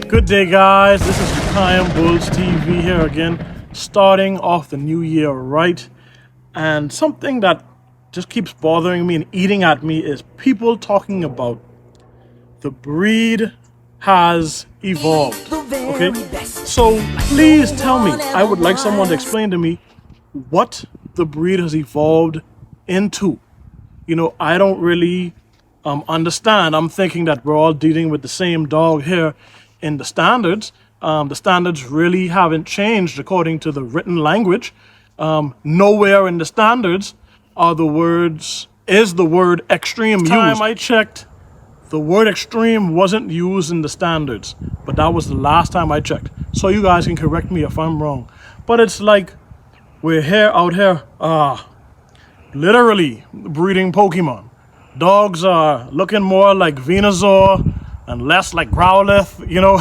Good day, guys. This is Time Bulls TV here again, starting off the new year right. And something that just keeps bothering me and eating at me is people talking about the breed has evolved. Okay? So please tell me, I would like someone to explain to me what the breed has evolved into. You know, I don't really understand. I'm thinking that we're all dealing with the same dog here in the standards. The standards really haven't changed according to the written language. Nowhere in the standards is the word extreme used. Time I checked, the word extreme wasn't used in the standards, but that was the last time I checked. So you guys can correct me if I'm wrong. But it's like we're out here, literally breeding Pokemon. Dogs are looking more like Venusaur and less like Growlithe, you know.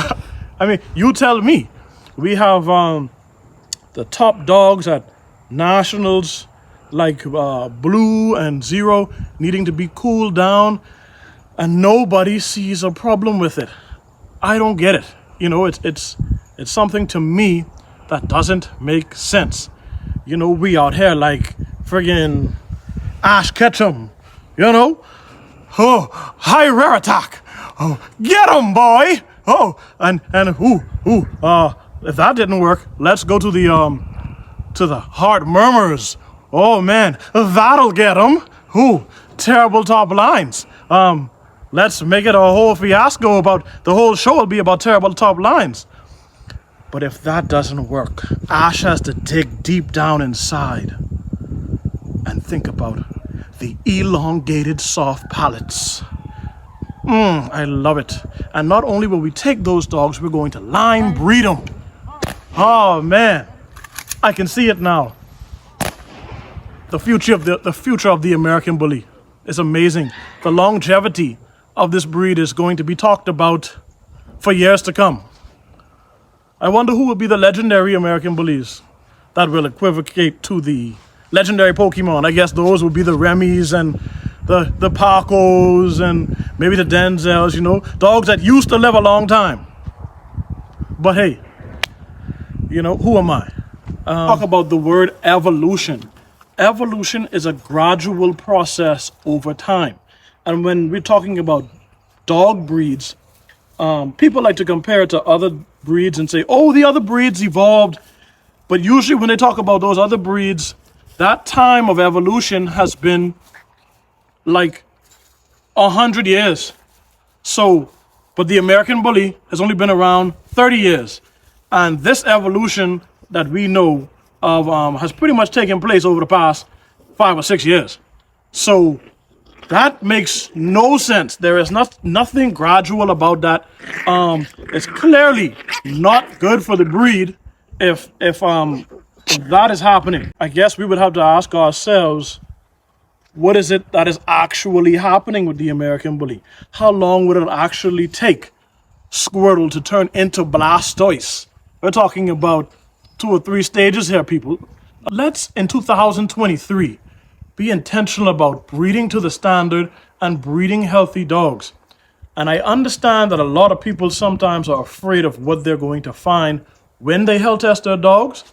I mean, you tell me. We have the top dogs at nationals like Blue and Zero needing to be cooled down, and nobody sees a problem with it. I don't get it. You know, it's something to me that doesn't make sense. You know, we out here like friggin' Ash Ketchum, you know? Oh, high rare attack. Oh, get him, boy. Oh, and if that didn't work, let's go to the Heart Murmurs. Oh man, that'll get him. Ooh, terrible top lines. Let's make it a whole fiasco about the whole show will be about terrible top lines. But if that doesn't work, Ash has to dig deep down inside and think about the elongated soft palates. I love it. And not only will we take those dogs, we're going to line breed them. Oh man, I can see it now. The future of the American Bully is amazing. The longevity of this breed is going to be talked about for years to come. I wonder who will be the legendary American Bullies that will equivocate to the legendary Pokemon. I guess those will be the Remys and the Pacos and maybe the Denzels, you know, dogs that used to live a long time. But hey, you know, who am I? Talk about the word evolution. Evolution is a gradual process over time. And when we're talking about dog breeds, people like to compare it to other breeds and say, oh, the other breeds evolved. But usually when they talk about those other breeds, that time of evolution has been like 100 years. So, but the American Bully has only been around 30 years. And this evolution that we know of has pretty much taken place over the past 5 or 6 years. So that makes no sense. There is nothing gradual about that. It's clearly not good for the breed if that is happening. I guess we would have to ask ourselves, what is it that is actually happening with the American Bully? How long would it actually take Squirtle to turn into Blastoise? We're talking about 2 or 3 stages here, people. Let's, in 2023, be intentional about breeding to the standard and breeding healthy dogs. And I understand that a lot of people sometimes are afraid of what they're going to find when they health test their dogs,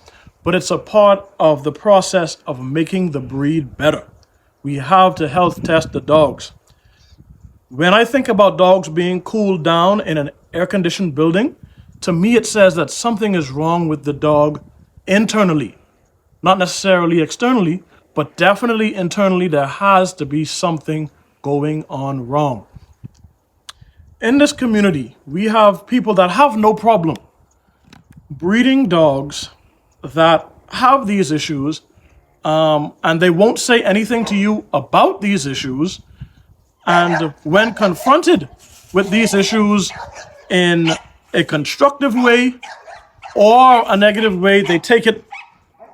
but it's a part of the process of making the breed better. We have to health test the dogs. When I think about dogs being cooled down in an air-conditioned building, to me it says that something is wrong with the dog internally. Not necessarily externally, but definitely internally there has to be something going on wrong. In this community, we have people that have no problem breeding dogs that have these issues, and they won't say anything to you about these issues. And when confronted with these issues in a constructive way or a negative way, they take it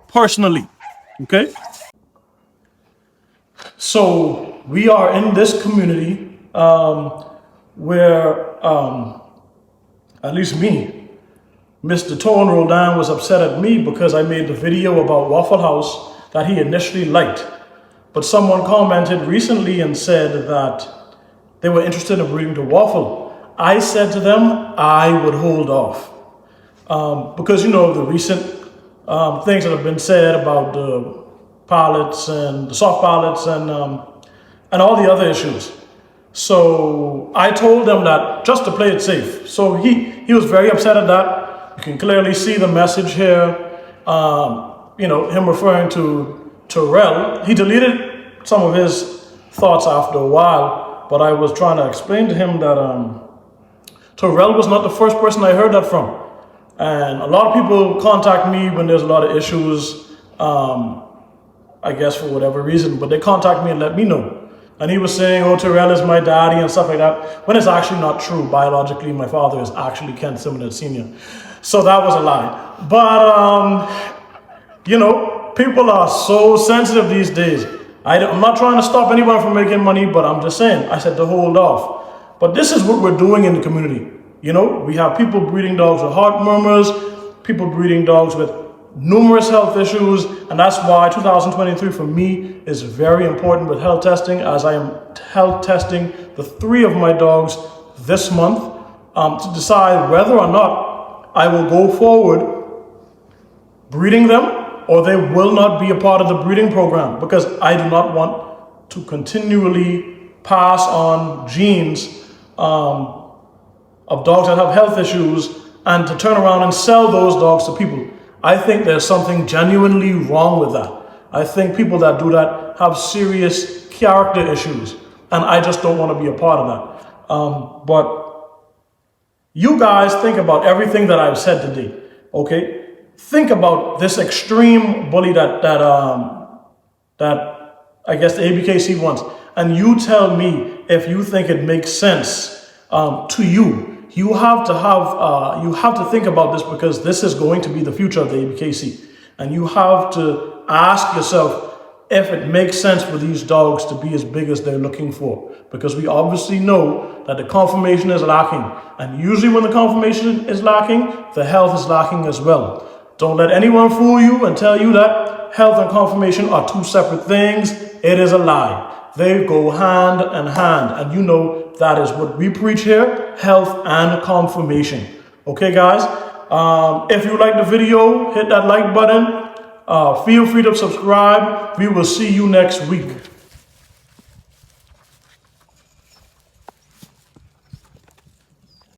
personally. Okay? So we are in this community where, at least me, Mr. Tone Roldan was upset at me because I made the video about Waffle House that he initially liked. But someone commented recently and said that they were interested in breeding to Waffle. I said to them I would hold off. Because you know the recent things that have been said about the pilots and the soft pilots and all the other issues. So I told them that just to play it safe. So he was very upset at that. You can clearly see the message here. You know, him referring to Terrell. He deleted some of his thoughts after a while, but I was trying to explain to him that Terrell was not the first person I heard that from. And a lot of people contact me when there's a lot of issues, I guess for whatever reason, but they contact me and let me know. And he was saying, oh, Terrell is my daddy and stuff like that, when it's actually not true. Biologically, my father is actually Ken Simonette Sr. So that was a lie. But, you know, people are so sensitive these days. I'm not trying to stop anyone from making money, but I'm just saying, I said to hold off. But this is what we're doing in the community. You know, we have people breeding dogs with heart murmurs, people breeding dogs with numerous health issues, and that's why 2023 for me is very important with health testing, as I am health testing the 3 of my dogs this month to decide whether or not I will go forward breeding them or they will not be a part of the breeding program, because I do not want to continually pass on genes of dogs that have health issues and to turn around and sell those dogs to people. I think there's something genuinely wrong with that. I think people that do that have serious character issues, and I just don't want to be a part of that. But you guys think about everything that I've said today, okay? Think about this extreme bully that I guess the ABKC wants, and you tell me if you think it makes sense to you. You have to think about this, because this is going to be the future of the ABKC, and you have to ask yourself if it makes sense for these dogs to be as big as they're looking for, because we obviously know that the conformation is lacking, and usually when the conformation is lacking, the health is lacking as well. Don't let anyone fool you and tell you that health and conformation are 2 separate things. It is a lie. They go hand in hand, and you know that is what we preach here, health and conformation. Okay, guys? If you like the video, hit that like button. Feel free to subscribe. We will see you next week.